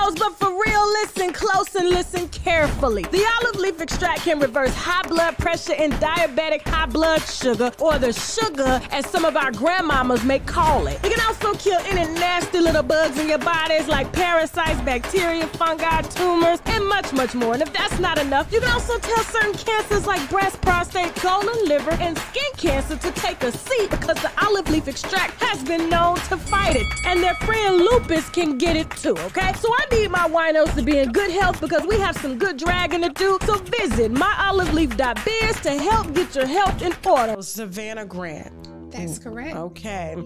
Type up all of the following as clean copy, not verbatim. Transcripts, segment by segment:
winos, but for real, listen close and listen carefully. The olive leaf extract can reverse high blood pressure and diabetic high blood sugar, or the sugar as some of our grandmamas may call it. It can also kill any nasty little bugs in your bodies like parasites, bacteria, fungi, tumors, and much, much more. And if that's not enough, you can also tell certain cancers like breast, prostate, colon, liver, and skin cancer to take a seat, because the olive leaf extract has been known to fight it. And their friend lupus can get it too, okay? So I need my winos to be in good health because we have some good dragging to do. So visit myoliveleaf.biz to help get your health in order. Savannah Grant. That's correct. Okay.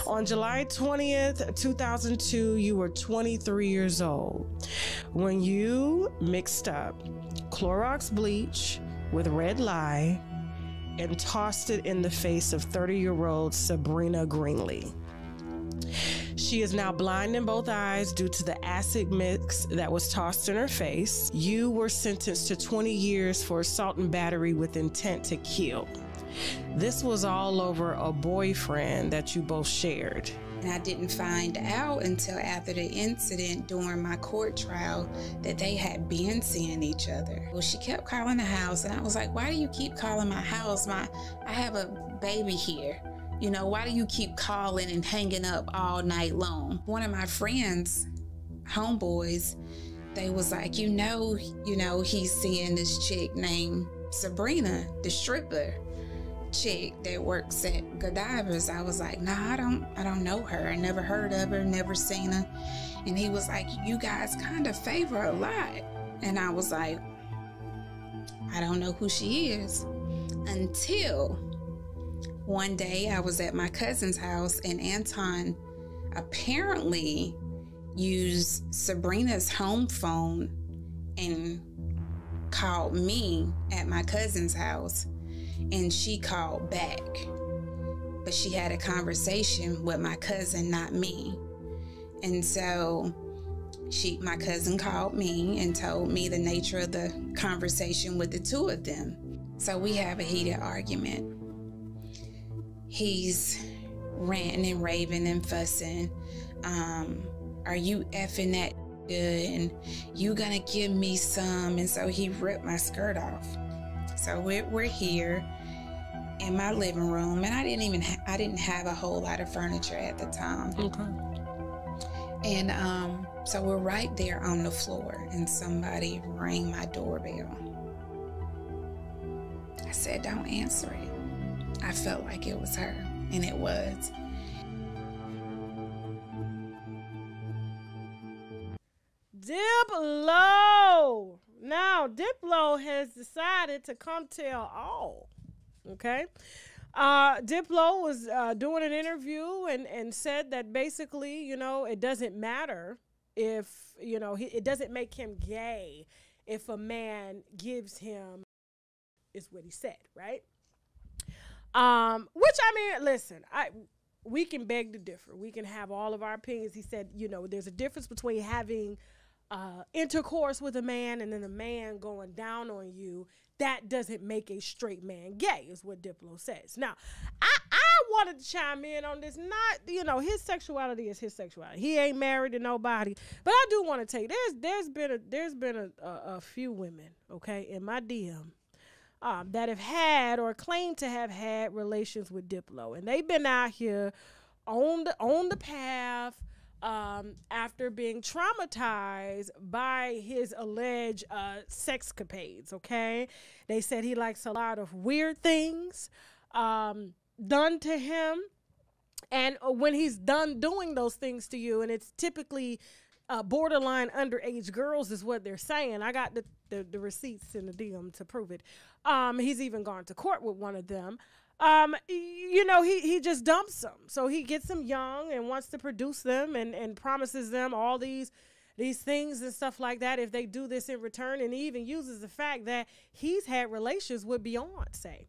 On July 20th, 2002, you were 23 years old when you mixed up Clorox bleach with red lye and tossed it in the face of 30-year-old Sabrina Greenlee. She is now blind in both eyes due to the acid mix that was tossed in her face. You were sentenced to 20 years for assault and battery with intent to kill. This was all over a boyfriend that you both shared. And I didn't find out until after the incident during my court trial that they had been seeing each other. Well, she kept calling the house, and I was like, why do you keep calling my house? I have a baby here. You know, why do you keep calling and hanging up all night long? One of my friends, homeboys, they was like, you know, he's seeing this chick named Sabrina, the stripper chick that works at Godiva's. I was like, nah, I don't know her. I never heard of her, never seen her. And he was like, you guys kind of favor a lot. And I was like, I don't know who she is. Until one day I was at my cousin's house, and Anton apparently used Sabrina's home phone and called me at my cousin's house, and she called back. But she had a conversation with my cousin, not me. And so my cousin called me and told me the nature of the conversation with the two of them. So we have a heated argument. He's ranting and raving and fussing. Are you effing that good? And you gonna give me some? And so he ripped my skirt off. So we're here in my living room, and I didn't have a whole lot of furniture at the time. Okay. And so we're right there on the floor, and somebody rang my doorbell. I said, don't answer it. I felt like it was her, and it was. Diplo. Now, Diplo has decided to come tell all. Okay. Diplo was doing an interview and said that basically, it doesn't matter if, it doesn't make him gay if a man gives him, is what he said, right? Which, listen, we can beg to differ. We can have all of our opinions. He said, there's a difference between having intercourse with a man and then a man going down on you. That doesn't make a straight man gay, is what Diplo says. Now, I wanted to chime in on this. Not, his sexuality is his sexuality. He ain't married to nobody. But I do want to tell you, there's been a few women, okay, in my DM that have had or claim to have had relations with Diplo, and they've been out here on the path after being traumatized by his alleged sexcapades. Okay, they said he likes a lot of weird things done to him, and when he's done doing those things to you, and it's typically borderline underage girls, is what they're saying. I got the receipts in the DM to prove it. He's even gone to court with one of them. He just dumps them. So he gets them young and wants to produce them and promises them all these things and stuff like that if they do this in return. And he even uses the fact that he's had relations with Beyonce.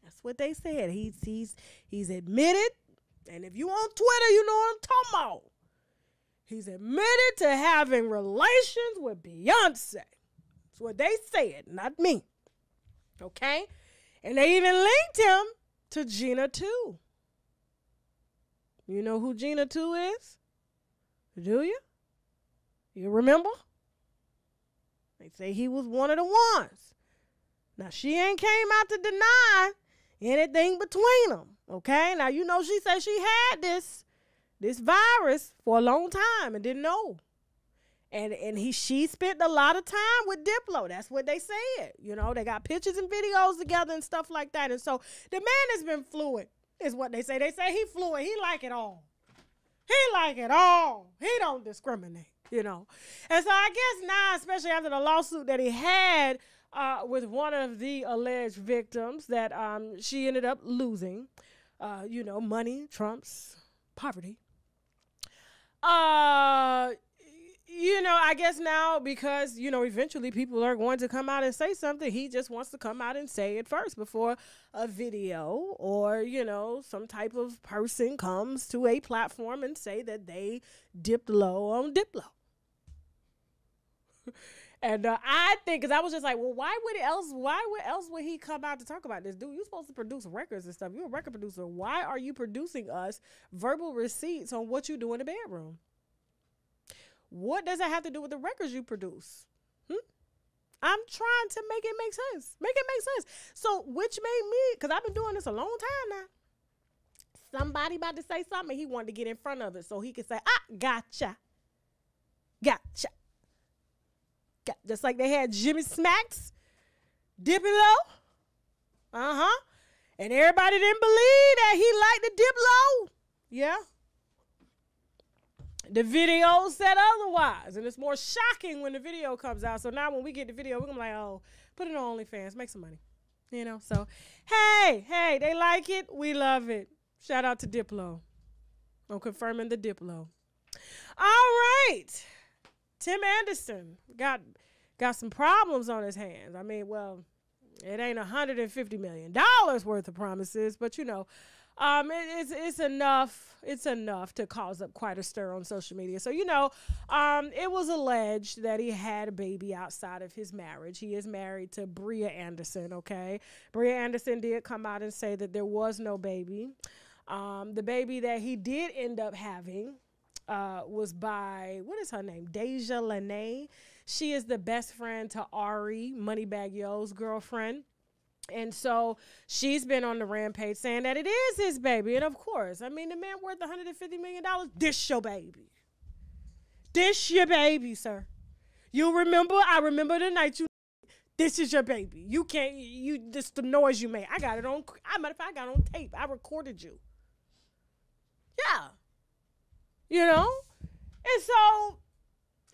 That's what they said. He's admitted. And if you on Twitter, you know what I'm talking about. He's admitted to having relations with Beyonce. That's what they said, not me. Okay? And they even linked him to Gina 2. You know who Gina 2 is? Do you? You remember? They say he was one of the ones. Now, she ain't came out to deny anything between them, okay? Now, you know she said she had this virus for a long time and didn't know. And she spent a lot of time with Diplo. That's what they said. You know, they got pictures and videos together and stuff like that. And so the man has been fluid, is what they say. They say he fluid. He like it all. He like it all. He don't discriminate, you know. And so I guess now, especially after the lawsuit that he had with one of the alleged victims that she ended up losing, you know, money trumps poverty. You know, I guess now because, you know, eventually people are going to come out and say something, he just wants to come out and say it first before a video or, you know, some type of person comes to a platform and say that they dipped low on Diplo. And I think, because I was just like, well, why else would he come out to talk about this? Dude, you're supposed to produce records and stuff. You're a record producer. Why are you producing us verbal receipts on what you do in the bedroom? What does that have to do with the records you produce? I'm trying to make it make sense. Make it make sense. So, which made me, because I've been doing this a long time now. Somebody about to say something, he wanted to get in front of it so he could say, gotcha. Gotcha. Just like they had Jimmy Smacks, Diplo. And everybody didn't believe that he liked the Diplo. Yeah. The video said otherwise, and it's more shocking when the video comes out. So now when we get the video, we're gonna be like, oh, put it on OnlyFans, make some money, you know. So hey, they like it, we love it. Shout out to Diplo. I'm confirming the Diplo. All right, Tim Anderson got some problems on his hands. I mean, well, it ain't $150 million worth of promises, but you know. It's enough. It's enough to cause up quite a stir on social media. So, you know, it was alleged that he had a baby outside of his marriage. He is married to Bria Anderson, okay? Bria Anderson did come out and say that there was no baby. The baby that he did end up having was by, what is her name? Deja Lene. She is the best friend to Ari, Moneybagg Yo's girlfriend. And so she's been on the rampage saying that it is his baby. And of course, I mean, the man worth $150 million. This your baby. This your baby, sir. You remember? I remember the night you. This is your baby. You can't. You just the noise you made. I got it on. Matter of fact, I got it on tape. I recorded you. Yeah. You know. And so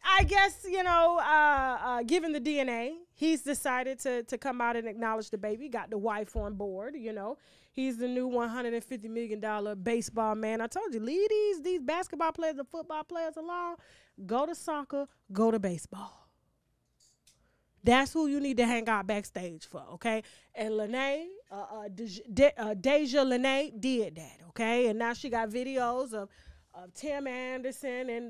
I guess, you know, given the DNA, he's decided to come out and acknowledge the baby, got the wife on board, you know. He's the new $150 million baseball man. I told you, leave these basketball players and football players alone. Go to soccer, go to baseball. That's who you need to hang out backstage for, okay? And Lene, Deja Lene did that, okay? And now she got videos of Tim Anderson in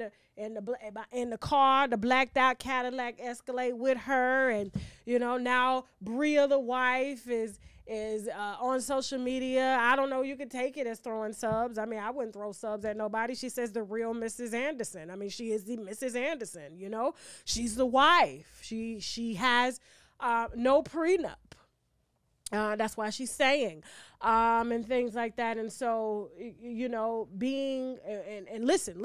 the car, the blacked out Cadillac Escalade with her, and you know now Bria, the wife, is on social media. I don't know. You could take it as throwing subs. I mean, I wouldn't throw subs at nobody. She says the real Mrs. Anderson. I mean, she is the Mrs. Anderson. You know, she's the wife. She has no prenup. That's why she's saying, and things like that. And so, you know, being, and listen,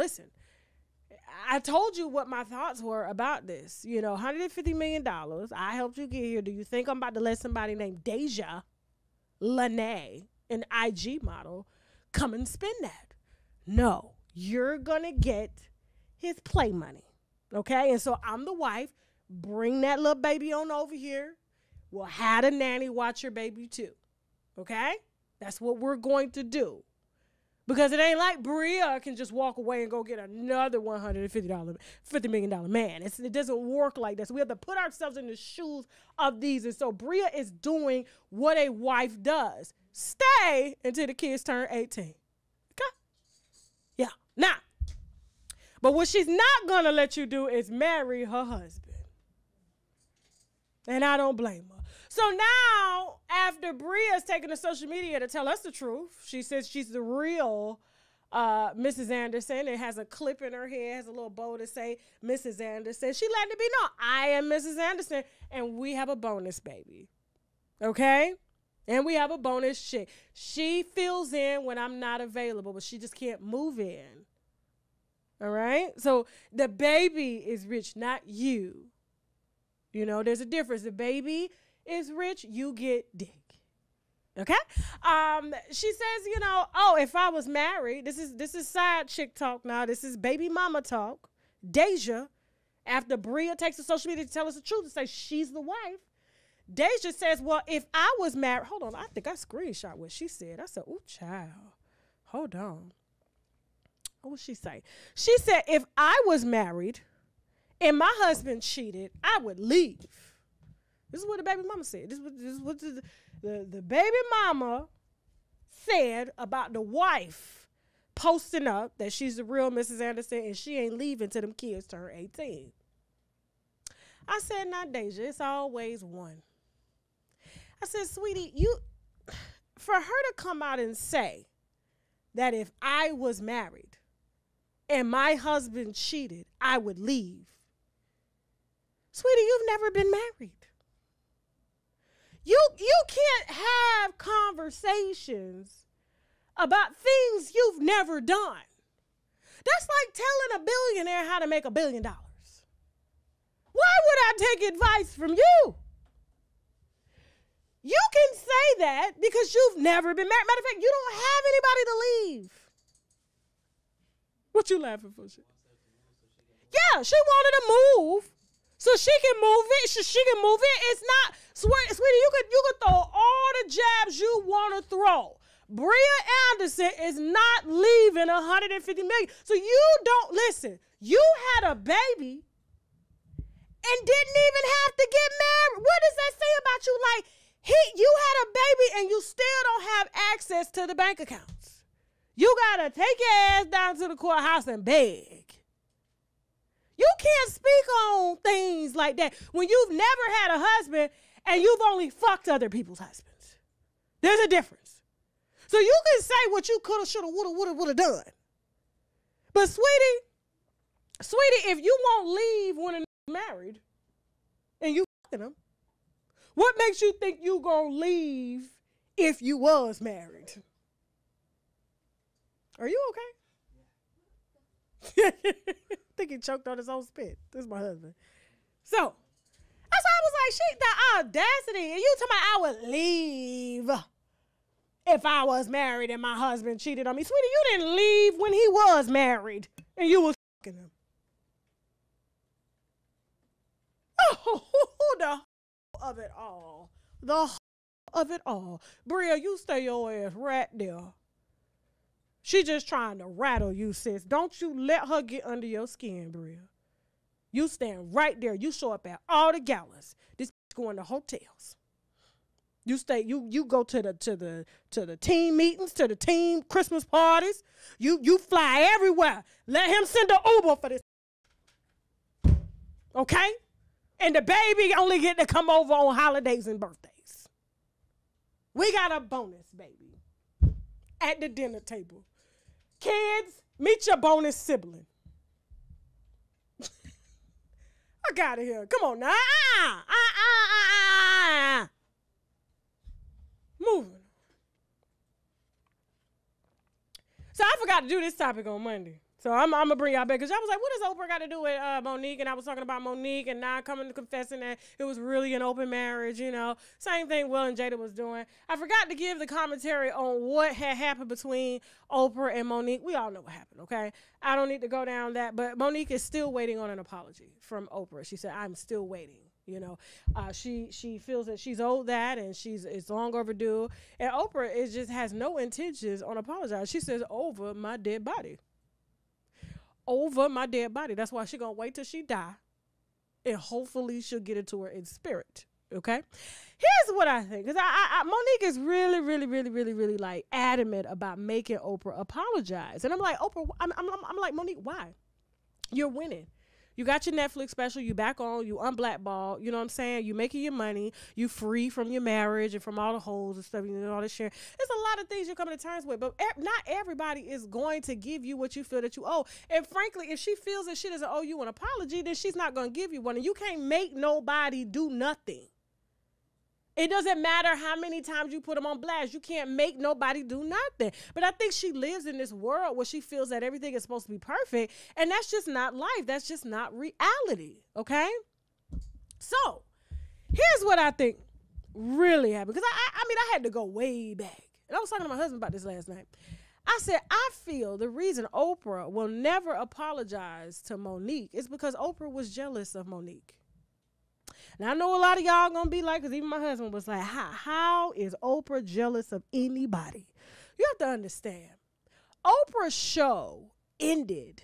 I told you what my thoughts were about this. You know, $150 million. I helped you get here. Do you think I'm about to let somebody named Deja Lene, an IG model, come and spend that? No, you're going to get his play money. Okay. And so I'm the wife. Bring that little baby on over here. We'll have a nanny watch your baby too. Okay? That's what we're going to do. Because it ain't like Bria can just walk away and go get another $50 million man. It doesn't work like that. So we have to put ourselves in the shoes of these. And so Bria is doing what a wife does. Stay until the kids turn 18. Okay? Yeah. Now, but what she's not going to let you do is marry her husband. And I don't blame her. So now, after Bria's taken to social media to tell us the truth, she says she's the real Mrs. Anderson. It has a clip in her hair, has a little bow to say Mrs. Anderson. She let it be known, I am Mrs. Anderson, and we have a bonus baby. Okay? And we have a bonus chick. She fills in when I'm not available, but she just can't move in. All right? So the baby is rich, not you. You know, there's a difference. The baby is rich, you get dick. Okay? She says, you know, oh, if I was married, this is side chick talk now. This is baby mama talk. Deja, after Bria takes to social media to tell us the truth and say she's the wife, Deja says, well, if I was married, hold on, I think I screenshot what she said. I said, ooh, child, hold on. What would she say? She said, if I was married and my husband cheated, I would leave. This is what the baby mama said. This is what the baby mama said about the wife posting up that she's the real Mrs. Anderson and she ain't leaving till them kids turn 18. I said, not Deja, it's always one. I said, sweetie, for her to come out and say that if I was married and my husband cheated, I would leave. Sweetie, you've never been married. You can't have conversations about things you've never done. That's like telling a billionaire how to make $1 billion. Why would I take advice from you? You can say that because you've never been married. Matter of fact, you don't have anybody to leave. What you laughing for? Yeah, she wanted to move so she can move it. She can move it. It's not, sweetie, you could throw all the jabs you want to throw. Bria Anderson is not leaving $150 million. So you don't listen. You had a baby and didn't even have to get married. What does that say about you? Like, you had a baby and you still don't have access to the bank accounts. You got to take your ass down to the courthouse and beg. You can't speak on things like that when you've never had a husband and you've only fucked other people's husbands. There's a difference. So you can say what you coulda, shoulda, woulda done. But sweetie, if you won't leave when a married and you fucking them, what makes you think you gonna leave if you was married? Are you okay? I think he choked on his own spit. This is my husband. So that's why I was like, the audacity. And you talking about I would leave if I was married and my husband cheated on me. Sweetie, you didn't leave when he was married and you was fucking him. Oh, the of it all. The of it all. Bria, you stay your ass right there. She just trying to rattle you, sis. Don't you let her get under your skin, Bria. You stand right there. You show up at all the galas. This going to hotels. You stay. You go to the team meetings, to the team Christmas parties. You fly everywhere. Let him send an Uber for this. Okay? And the baby only get to come over on holidays and birthdays. We got a bonus baby at the dinner table. Kids, meet your bonus sibling. I got it here. Come on now. Moving. So I forgot to do this topic on Monday. So I'm going to bring y'all back because y'all was like, what does Oprah got to do with Monique? And I was talking about Monique and now coming to confessing that it was really an open marriage, you know. Same thing Will and Jada was doing. I forgot to give the commentary on what had happened between Oprah and Monique. We all know what happened, okay? I don't need to go down that. But Monique is still waiting on an apology from Oprah. She said, I'm still waiting. You know, she feels that she's owed that and it's long overdue. And Oprah just has no intentions on apologizing. She says, over my dead body. Over my dead body. That's why she gonna wait till she die, and hopefully she'll get it to her in spirit. Okay. Here's what I think, because Monique is really like adamant about making Oprah apologize, and I'm like, Oprah, I'm like, Monique, why? You're winning. You got your Netflix special, you back on, you unblackballed, you know what I'm saying? You making your money, you free from your marriage and from all the holes and stuff, you know, all this shit. There's a lot of things you're coming to terms with, but not everybody is going to give you what you feel that you owe. And frankly, if she feels that she doesn't owe you an apology, then she's not going to give you one. And you can't make nobody do nothing. It doesn't matter how many times you put them on blast. You can't make nobody do nothing. But I think she lives in this world where she feels that everything is supposed to be perfect. And that's just not life. That's just not reality. Okay? So, here's what I think really happened. Because I mean, I had to go way back. And I was talking to my husband about this last night. I said, I feel the reason Oprah will never apologize to Monique is because Oprah was jealous of Monique. Now, I know a lot of y'all going to be like, because even my husband was like, how is Oprah jealous of anybody? You have to understand, Oprah's show ended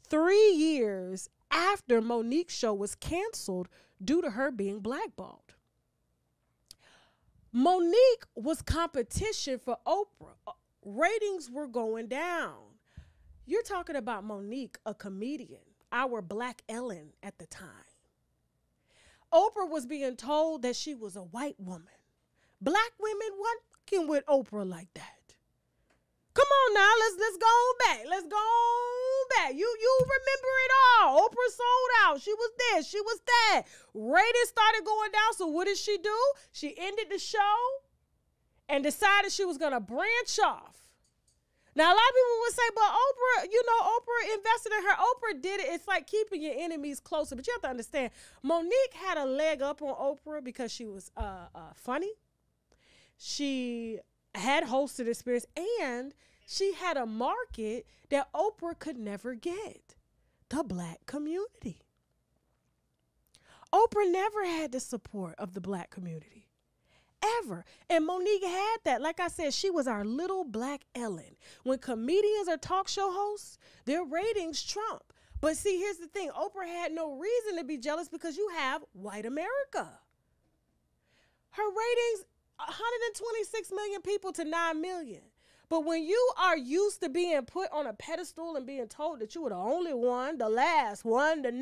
3 years after Monique's show was canceled due to her being blackballed. Monique was competition for Oprah. Ratings were going down. You're talking about Monique, a comedian, our Black Ellen at the time. Oprah was being told that she was a white woman. Black women weren't fucking with Oprah like that. Come on now, let's go back. Let's go back. You remember it all. Oprah sold out. She was this, she was that. Ratings started going down, so what did she do? She ended the show and decided she was going to branch off. Now, a lot of people would say, but Oprah, you know, Oprah invested in her. Oprah did it. It's like keeping your enemies closer. But you have to understand, Monique had a leg up on Oprah because she was funny. She had hosted experience, and she had a market that Oprah could never get, the Black community. Oprah never had the support of the Black community. Ever. And Monique had that. Like I said, she was our little Black Ellen. When comedians are talk show hosts, their ratings trump. But see, here's the thing. Oprah had no reason to be jealous because you have white America. Her ratings, 126 million people to 9 million. But when you are used to being put on a pedestal and being told that you were the only one, the last one, the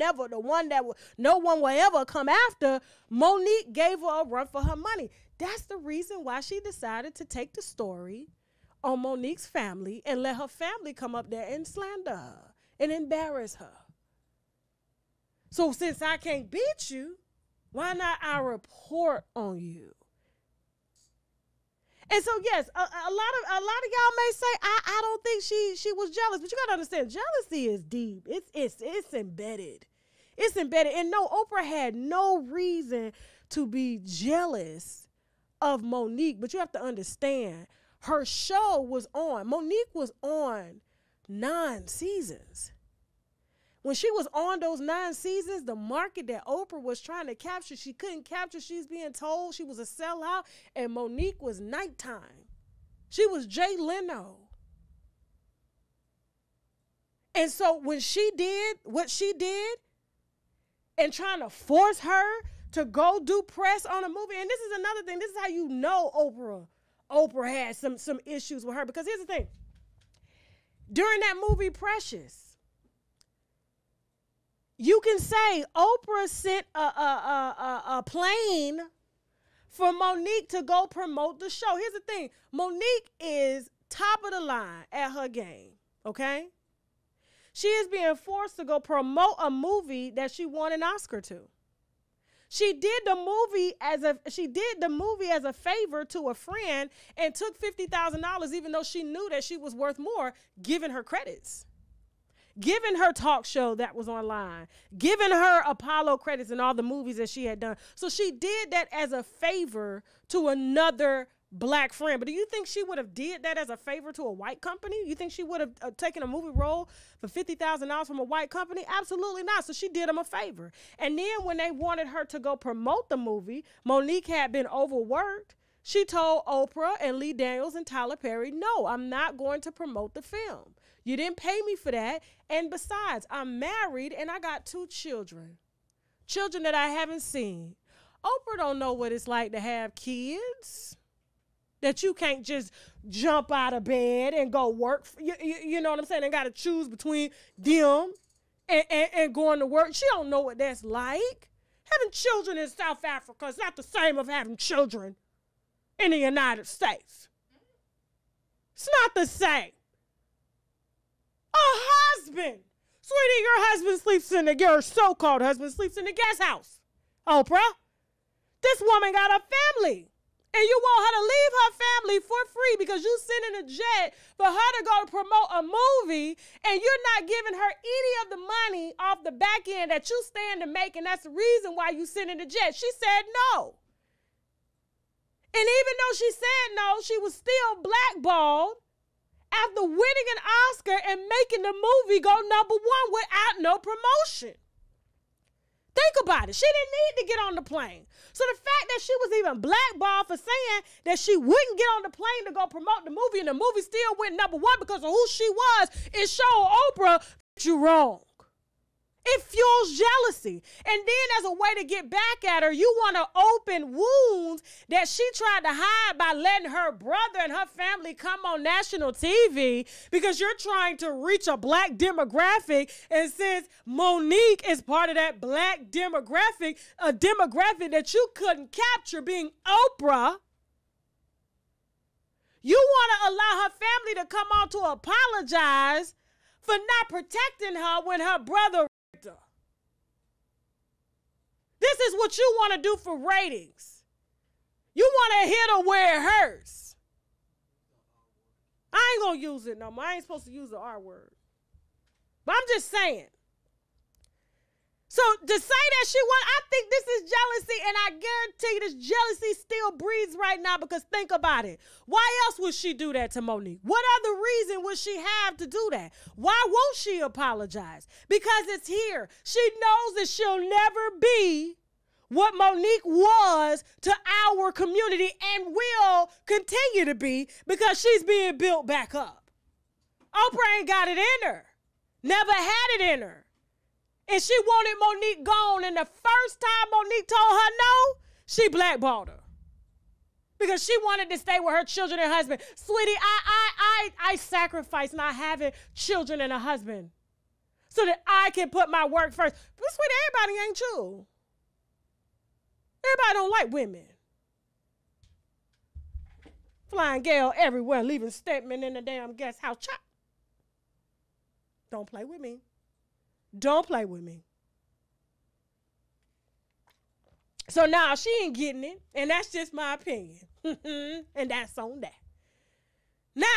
one that no one will ever come after, Monique gave her a run for her money. That's the reason why she decided to take the story on Monique's family and let her family come up there and slander her and embarrass her. So since I can't beat you, why not I report on you? And so, yes, a lot of y'all may say, I don't think she was jealous, but you got to understand, jealousy is deep. It's embedded. It's embedded. And no, Oprah had no reason to be jealous of Monique, but you have to understand, her show was on. Monique was on 9 seasons. When she was on those 9 seasons, the market that Oprah was trying to capture, she couldn't capture. She's being told she was a sellout, and Monique was nighttime. She was Jay Leno. And so when she did what she did and trying to force her to go do press on a movie, and this is another thing, this is how you know Oprah had some issues with her, because here's the thing. During that movie Precious, you can say Oprah sent a plane for Monique to go promote the show. Here's the thing. Monique is top of the line at her game, okay? She is being forced to go promote a movie that she won an Oscar to. She did the movie as a favor to a friend and took $50,000 even though she knew that she was worth more, giving her credits. Giving her talk show that was online, giving her Apollo credits and all the movies that she had done. So she did that as a favor to another Black friend. But do you think she would have did that as a favor to a white company? You think she would have taken a movie role for $50,000 from a white company? Absolutely not. So she did them a favor. And then when they wanted her to go promote the movie, Monique had been overworked. She told Oprah and Lee Daniels and Tyler Perry, no, I'm not going to promote the film. You didn't pay me for that. And besides, I'm married and I got 2 children. Children that I haven't seen. Oprah don't know what it's like to have kids. That you can't just jump out of bed and go work. You know what I'm saying? And got to choose between them and going to work. She don't know what that's like. Having children in South Africa is not the same as having children in the United States. It's not the same. A husband. Sweetie, your husband sleeps in your so-called husband sleeps in the guest house. Oprah. This woman got a family. And you want her to leave her family for free because you sending a jet for her to go to promote a movie, and you're not giving her any of the money off the back end that you stand to make, and that's the reason why you sending the jet. She said no. And even though she said no, she was still blackballed after winning an Oscar and making the movie go #1 without no promotion. Think about it. She didn't need to get on the plane. So the fact that she was even blackballed for saying that she wouldn't get on the plane to go promote the movie, and the movie still went #1 because of who she was, it showed Oprah that you're wrong. It fuels jealousy. And then as a way to get back at her, you want to open wounds that she tried to hide by letting her brother and her family come on national TV because you're trying to reach a black demographic. And since Monique is part of that black demographic, a demographic that you couldn't capture being Oprah, you want to allow her family to come on to apologize for not protecting her when her brother. This is what you want to do for ratings. You want to hit her where it hurts. I ain't going to use it no more. I ain't supposed to use the R word. But I'm just saying. So to say that she won, I think this is jealousy, and I guarantee you this jealousy still breathes right now because think about it. Why else would she do that to Monique? What other reason would she have to do that? Why won't she apologize? Because it's here. She knows that she'll never be what Monique was to our community and will continue to be because she's being built back up. Oprah ain't got it in her. Never had it in her. And she wanted Monique gone, and the first time Monique told her no, she blackballed her. Because she wanted to stay with her children and husband. Sweetie, I sacrificed not having children and a husband so that I can put my work first. But sweetie, everybody ain't you. Everybody don't like women. Flying Gale everywhere, leaving Stedman in the damn guest house. Chop. Don't play with me. Don't play with me. So now she ain't getting it, and that's just my opinion. And that's on that. Now,